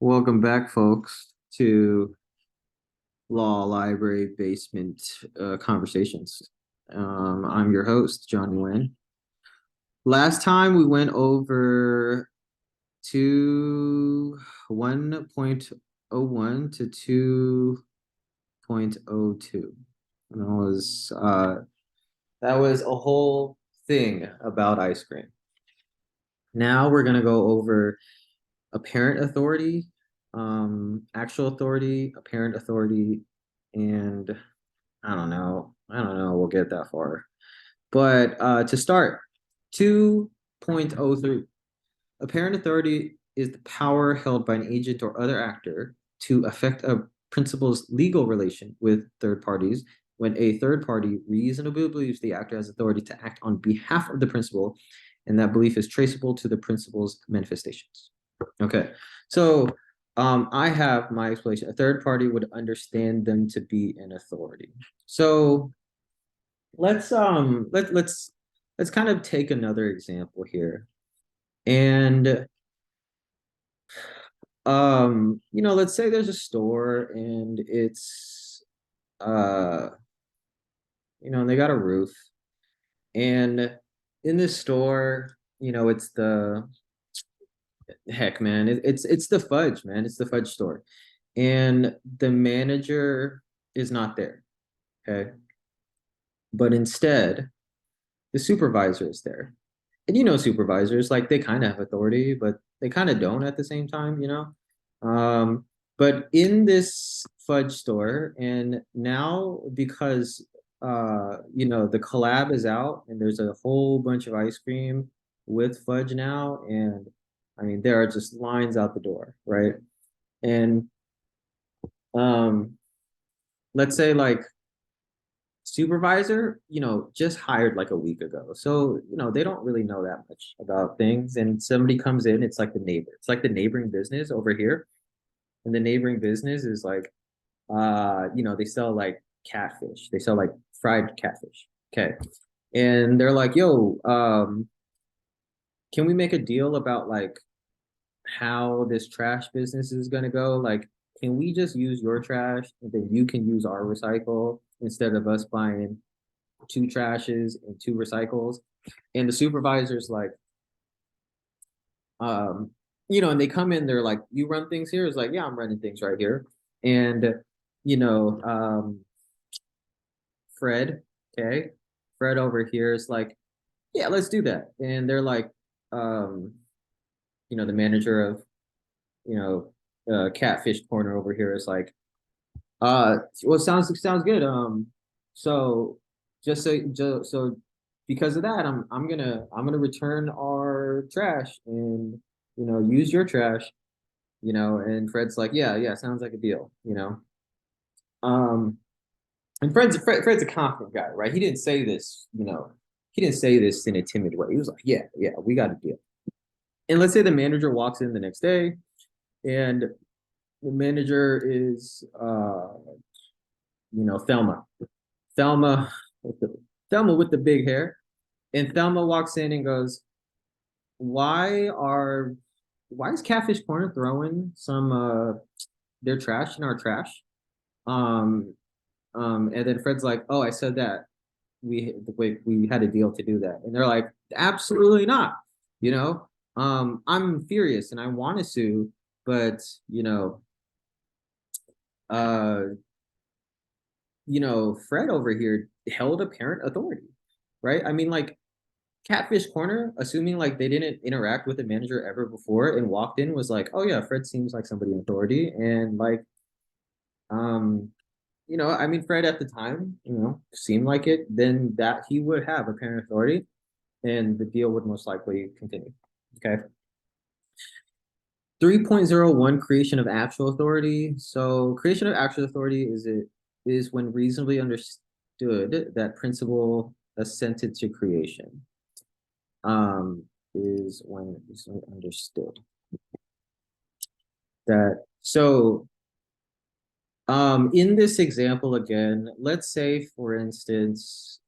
Welcome back, folks, to Law Library Basement Conversations. I'm your host, John Nguyen. Last time we went over to 1.01 to 2.02. And that was a whole thing about ice cream. Now we're gonna go over apparent authority, actual authority, apparent authority, and I don't know. We'll get that far. But to start, 2.03. Apparent authority is the power held by an agent or other actor to affect a principal's legal relation with third parties when a third party reasonably believes the actor has authority to act on behalf of the principal, and that belief is traceable to the principal's manifestations. Okay, so I have my explanation. A third party would understand them to be an authority. So let's kind of take another example here. And let's say there's a store and it's and they got a roof. And in this store, it's the heck, man, it's the fudge, man. It's the fudge store. And the manager is not there. Okay. But instead, the supervisor is there. And supervisors, like they kind of have authority, but they kind of don't at the same time. But in this fudge store, and now because the collab is out and there's a whole bunch of ice cream with fudge now, and I mean there are just lines out the door, right? And um let's say like supervisor, just hired like a week ago. So, they don't really know that much about things. And somebody comes in, it's like the neighbor. It's like the neighboring business over here. And the neighboring business is like, they sell like catfish. They sell like fried catfish. Okay. And they're like, yo, can we make a deal about like how this trash business is gonna go? Like, can we just use your trash and then you can use our recycle instead of us buying two trashes and two recycles? And the supervisor's like, and they come in, they're like, you run things here? It's like, yeah, I'm running things right here. And, you know, um, Fred, okay, Fred over here is like, yeah, let's do that. And they're like, um, the manager of, Catfish Corner over here is like, well, sounds good. So so because of that, I'm gonna return our trash and use your trash. And Fred's like, yeah, sounds like a deal. Um, and Fred's a confident guy, right? He didn't say this. He didn't say this in a timid way. He was like, yeah, we got a deal. And let's say the manager walks in the next day, and the manager is Thelma. Thelma with the Thelma with the big hair. And Thelma walks in and goes, Why are why is Catfish Corner throwing some their trash in our trash? Um and then Fred's like, Oh, I said that we had a deal to do that. And they're like, Absolutely not. You know, I'm furious and I want to sue, but uh Fred over here held apparent authority, right? I mean, like Catfish Corner, assuming like they didn't interact with the manager ever before and walked in, was like, oh yeah, Fred seems like somebody in authority. And like, um, I mean, Fred at the time, seemed like it, then that he would have apparent authority and the deal would most likely continue. Okay. 3.01 creation of actual authority. So creation of actual authority is when reasonably understood that principle assented to creation. Is when reasonably understood that. So in this example again, let's say for instance,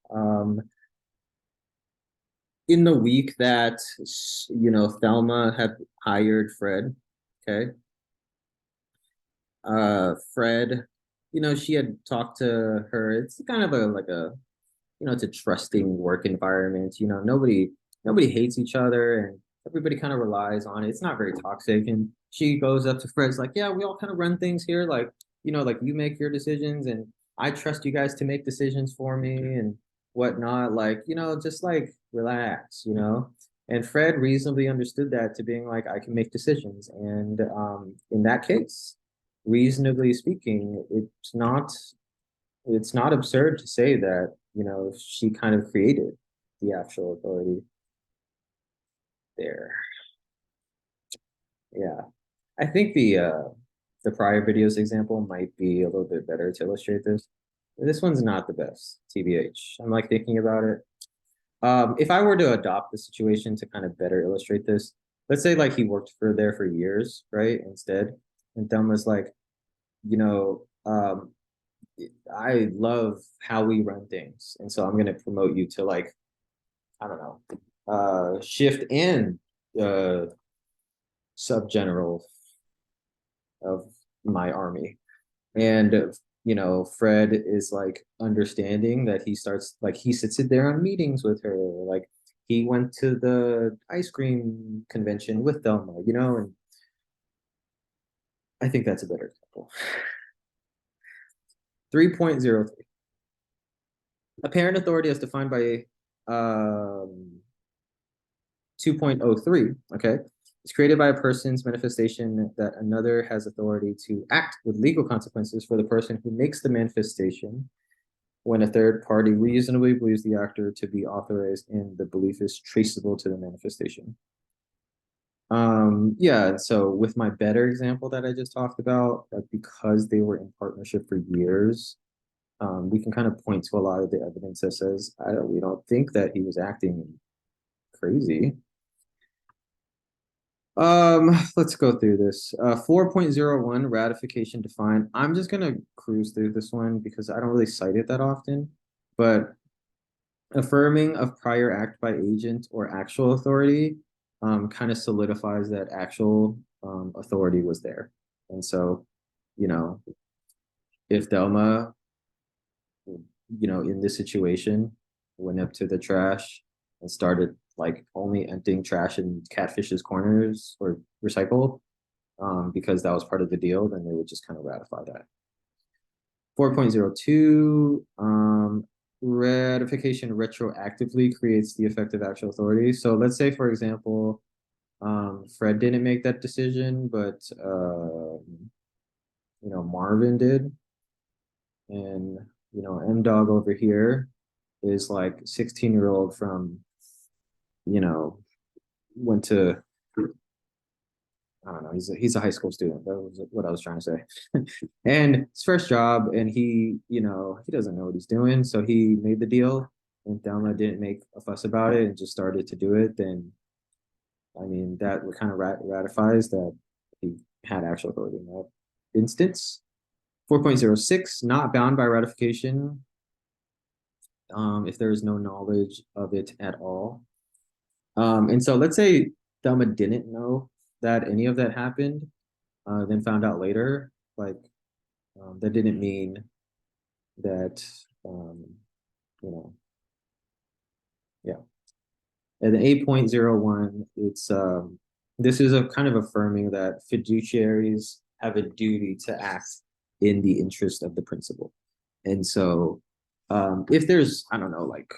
in the week that Thelma had hired Fred, okay, Fred, she had talked to her. It's kind of a like a it's a trusting work environment. Nobody hates each other and everybody kind of relies on it. It's not very toxic. And she goes up to Fred's like, yeah, we all kind of run things here. Like, like you make your decisions and I trust you guys to make decisions for me and whatnot. Like, just like relax. And Fred reasonably understood that to being like, I can make decisions. And in that case, reasonably speaking, it's not absurd to say that she kind of created the actual authority there. Yeah, I think the prior videos example might be a little bit better to illustrate this. This one's not the best, tbh. I'm like thinking about it. If I were to adopt the situation to kind of better illustrate this, let's say like he worked for years, right, instead, and Thelma's like, you know I love how we run things, and so I'm going to promote you to, like, I don't know, shift and sub general of my army. And Fred is like understanding that he starts like he sits it there on meetings with her, like he went to the ice cream convention with Thelma, and I think that's a better example. 3.03. Apparent authority as defined by 2.03, okay, it's created by a person's manifestation that another has authority to act with legal consequences for the person who makes the manifestation when a third party reasonably believes the actor to be authorized and the belief is traceable to the manifestation. Yeah, so with my better example that I just talked about, like because they were in partnership for years, we can kind of point to a lot of the evidence that says we don't think that he was acting crazy. Let's go through this. 4.01 ratification defined. I'm just gonna cruise through this one because I don't really cite it that often, but affirming of prior act by agent or actual authority kind of solidifies that actual authority was there. And so, you know, if Delma, in this situation, went up to the trash and started like only emptying trash in Catfish's corners or recycle, because that was part of the deal, then they would just kind of ratify that. 4.02, ratification retroactively creates the effective actual authority. So let's say, for example, Fred didn't make that decision, but Marvin did, and M Dog over here is like 16-year-old from went to, I don't know, he's a high school student. That was what I was trying to say. And his first job, and he doesn't know what he's doing, so he made the deal, and Thelma didn't make a fuss about it and just started to do it. Then, I mean, that kind of ratifies that he had actual authority in that instance. 4.06, not bound by ratification if there is no knowledge of it at all. And so let's say Thelma didn't know that any of that happened, then found out later. Like, that didn't mean that, you know, yeah. And then 8.01, it's this is a kind of affirming that fiduciaries have a duty to act in the interest of the principal. And so if there's, I don't know, like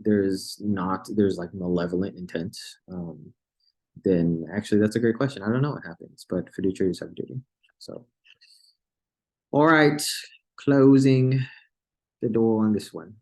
there's like malevolent intent, then actually that's a great question. I don't know what happens, but fiduciaries have a duty. So, all right, closing the door on this one.